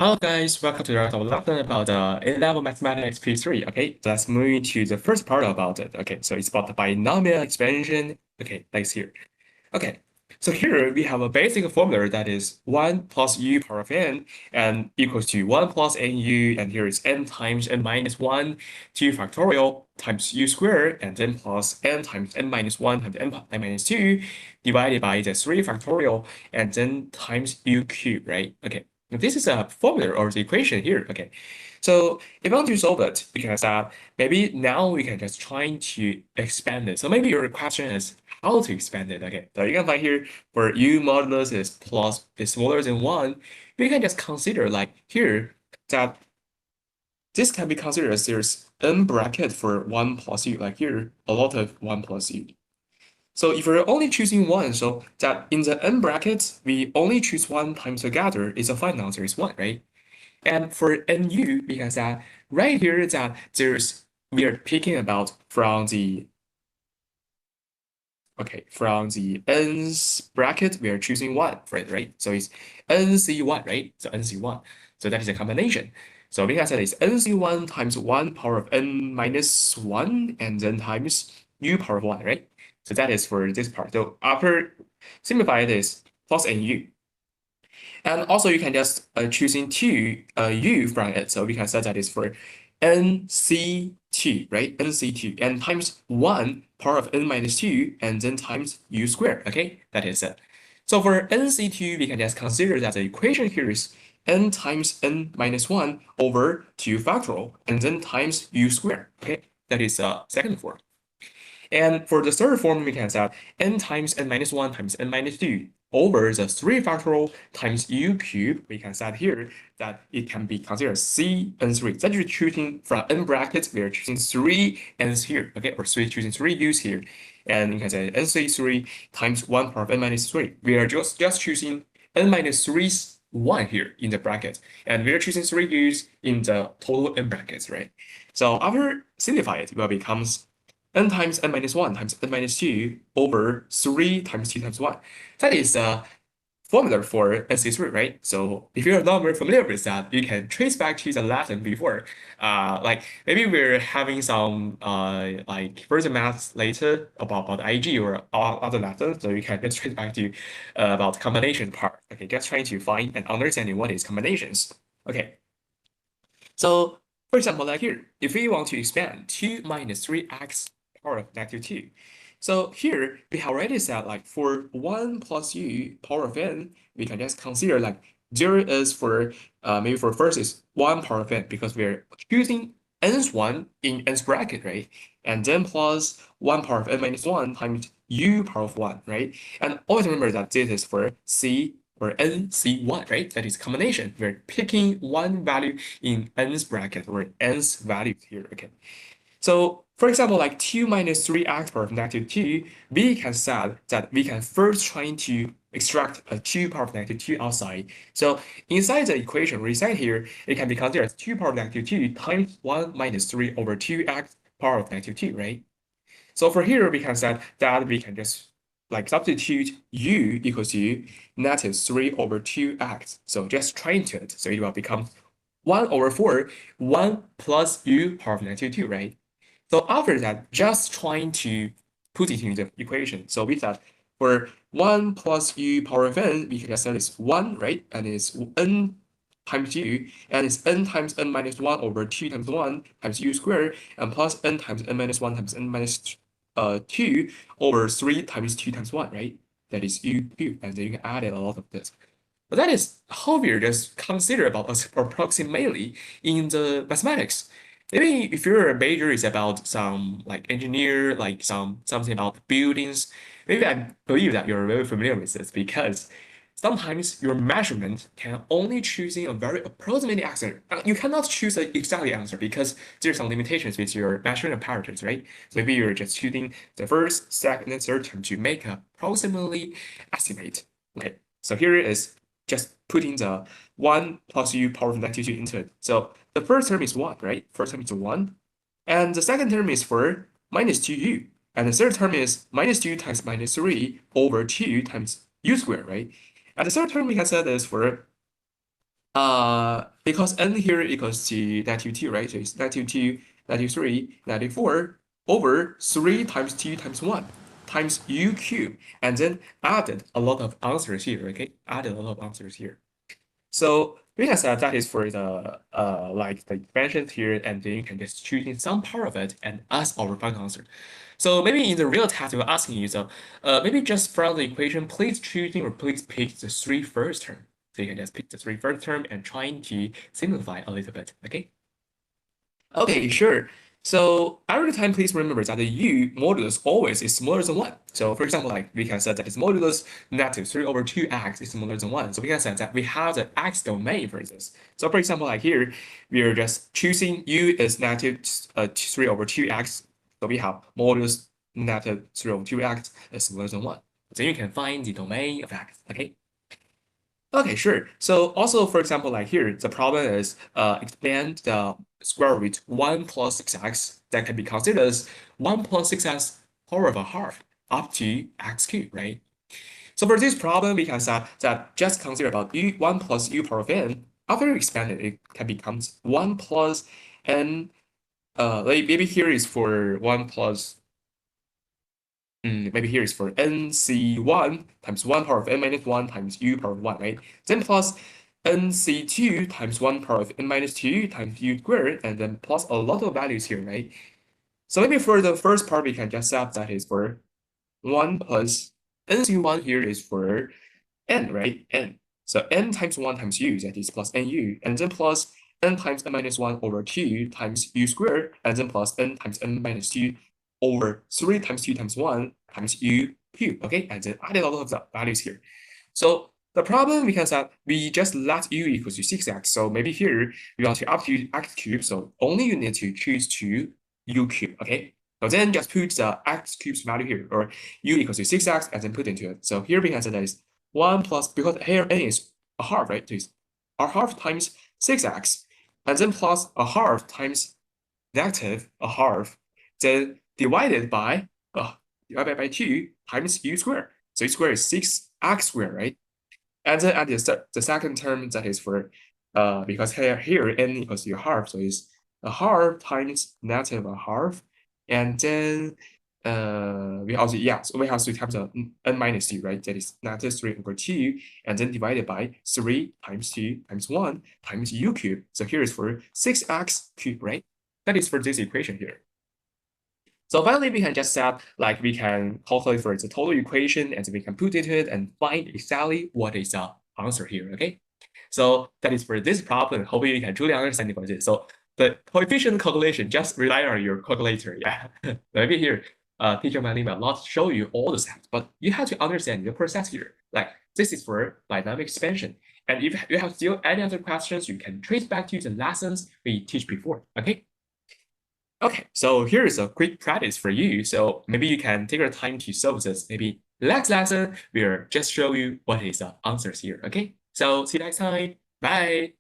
Hello guys, welcome to our lesson about A-level mathematics P3. Okay, so let's move to the first part about it. Okay, so it's about the binomial expansion. Okay, like here. Okay, so here we have a basic formula that is 1 plus u power of n and equals to 1 plus nu, and here is n times n minus 1, 2 factorial times u squared, and then plus n times n minus 1 times n minus 2 divided by the 3 factorial, and then times u cubed, right? Okay, this is a formula or the equation here. Okay, so if I want to solve it, because maybe now we can just try to expand it. So maybe your question is how to expand it. Okay, so you can find here for u modulus is smaller than 1, we can just consider like here that this can be considered as there's n bracket for 1 plus u, like here, a lot of 1 plus u. So if we're only choosing one, so that in the n brackets, we only choose one times together, is a final answer is 1, right? And for nu, because right here that we are picking about from the n's bracket, we are choosing one for it, right? So it's nc1, right? So nc1. So that is a combination. So we can say it's nc1 times 1 power of n minus 1 and then times u power of 1, right? So that is for this part. So after simplify this plus nu. And also you can just choosing two u from it. So we can set that is for nc2, right? nc2 and times 1 power of n minus 2 and then times u squared. Okay, that is it. So for nc2, we can just consider that the equation here is n times n minus 1 over 2 factorial and then times u squared. Okay, that is second form. And for the third form, we can set n times n minus 1 times n minus 2 over the 3 factorial times u cubed. We can set here that it can be considered c n3. That is choosing from n brackets, we are choosing 3 n's here, okay, or choosing 3 u's here. And you can say nc3 times 1 power of n minus 3. We are just choosing n minus 3's 1 here in the bracket. And we are choosing 3 u's in the total n brackets, right? So after simplify it, will becomes n times n minus 1 times n minus 2 over 3 times 2 times 1. That is a formula for NC3, right? So if you're not very familiar with that, you can trace back to the lesson before. Like maybe we're having some like further maths later about IG or other lessons, so you can just trace back to about combination part. Okay, just trying to find and understanding what is combinations. Okay, so for example, like here, if we want to expand 2 minus 3x power of negative 2. So here, we have already said like for 1 plus u power of n, we can just consider like 0 is for, maybe for first is 1 power of n because we're choosing n's 1 in n's bracket, right? And then plus 1 power of n minus 1 times u power of 1, right? And always remember that this is for c or nc1, right? That is combination. We're picking one value in n's bracket or n's value here, okay? So for example, like 2 minus 3x power of negative 2, we can say that we can first try to extract a 2 power of negative 2 outside. So inside the equation we set here, it can be considered as 2 power of negative 2 times 1 minus 3 over 2x power of negative 2, right? So for here, we can set that we can just like substitute u equals to negative 3 over 2x. So just try into it. So it will become 1 over 4, 1 plus u power of negative 2, right? So after that, just trying to put it in the equation. So with that, for 1 plus u power of n, we can just set it's 1, right? And it's n times u, and it's n times n minus 1 over 2 times 1 times u squared, and plus n times n minus 1 times n minus 2 over 3 times 2 times 1, right? That is u cubed, and then you can add a lot of this. But that is how we just consider about us approximately in the mathematics. Maybe if your major is about some like engineer, like something about buildings, maybe I believe that you're very familiar with this because sometimes your measurement can only choosing a very approximate answer. You cannot choose an exact answer because there's some limitations with your measuring apparatus, right? So maybe you're just choosing the first, second, and third term to make a approximately estimate. Okay, so here is just putting the 1 plus u power of negative 2 into it. So the first term is 1, right? First term is 1. And the second term is for minus 2u. And the third term is minus 2 times minus 3 over 2 times u squared, right? And the third term we can set is for Because n here equals to -2, right? So it's -2, -3, -4 over 3 times 2 times 1 times u cube, and then added a lot of answers here, okay? Added a lot of answers here. So we can say that is for the like the expansions here, and then you can just choose in some part of it and ask our final answer. So maybe in the real test, we're asking you, so maybe just from the equation, please choosing or please pick the 3 first term. So you can just pick the 3 first term and trying to simplify a little bit, okay? Okay, sure. So every time, please remember that the u modulus always is smaller than 1. So for example, like we can say that its modulus -3 over 2x is smaller than 1. So we can say that we have the x domain for this. So for example, like here, we are just choosing u is -3 over 2x. So we have modulus -3 over 2x is smaller than 1. Then you can find the domain of x, okay? Okay, sure. So also, for example, like here, the problem is expand the square root 1 plus 6x that can be considered as 1 plus 6x power of a half up to x cubed, right? So for this problem, we can say that just consider about u 1 plus u power of n. After you expand it, it can become 1 plus n. Like maybe here is for 1 plus maybe here is for nc1 times 1 power of n minus 1 times u power of 1, right? Then plus nc2 times 1 power of n minus 2 times u squared, and then plus a lot of values here, right? So maybe for the first part, we can just set that is for 1 plus nc1 here is for n, right? N. So n times 1 times u, that is plus nu, and then plus n times n minus 1 over 2 times u squared, and then plus n times n minus 2 over 3 times 2 times 1 times u cubed, okay? And then added all of the values here. So the problem, because we just let u equals to 6x, so maybe here we want to up to x cubed, so only you need to choose to u cubed, okay? So then just put the x cube's value here, or u equals to 6x, and then put into it. So here we can say that is 1 plus, because here n is a half, right? So it's a half times 6x, and then plus a half times negative a half, then divided by 2 times u squared. So u squared is 6x squared, right? And then add the second term that is for because here n equals to a half, so it's a half times negative a half, and then we also so we have 3 times n minus 2, right? That is -3 over 2, and then divided by 3 times 2 times 1 times u cubed. So here is for 6x cubed, right? That is for this equation here. So finally, we can just set, like we can calculate for the total equation, and then we can put into it and find exactly what is the answer here, okay? So that is for this problem. Hopefully you can truly understand it for this. So the coefficient calculation, just rely on your calculator, yeah. Maybe here, teacher Mai Lin will not show you all the steps, but you have to understand the process here. Like this is for dynamic expansion. And if you have still any other questions, you can trace back to the lessons we teach before, okay? Okay, so here is a quick practice for you. So maybe you can take your time to solve this. Maybe next lesson, we'll just show you what is the answers here. Okay, so see you next time. Bye.